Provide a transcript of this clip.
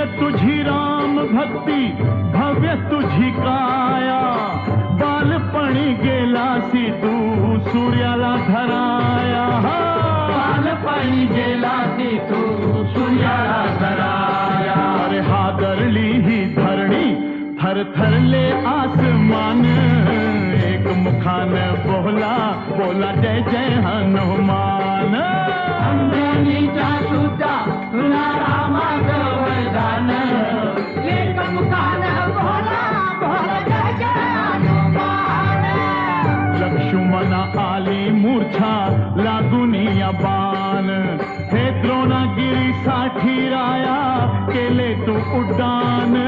दिव्य तुझी राम भक्ती, भव्य तुझी काया, बालपणी गेलासी तू सूर्याला धराया, बालपणी गेलासी तू सूर्याला धराया. अरे हादरली ही धरणी, थरथरले आसमान, एक मुखान बोला बोला जय जय हनुमान. अंजनीच्या सुद्धा तुला रामाचं वरदान, एक मुखानं बोला बोला जय जय हनुमान. लक्ष्मणा आली मूर्छा लागून या बाण, हे द्रोणागिरी साठी राया केले तू उड्डाण.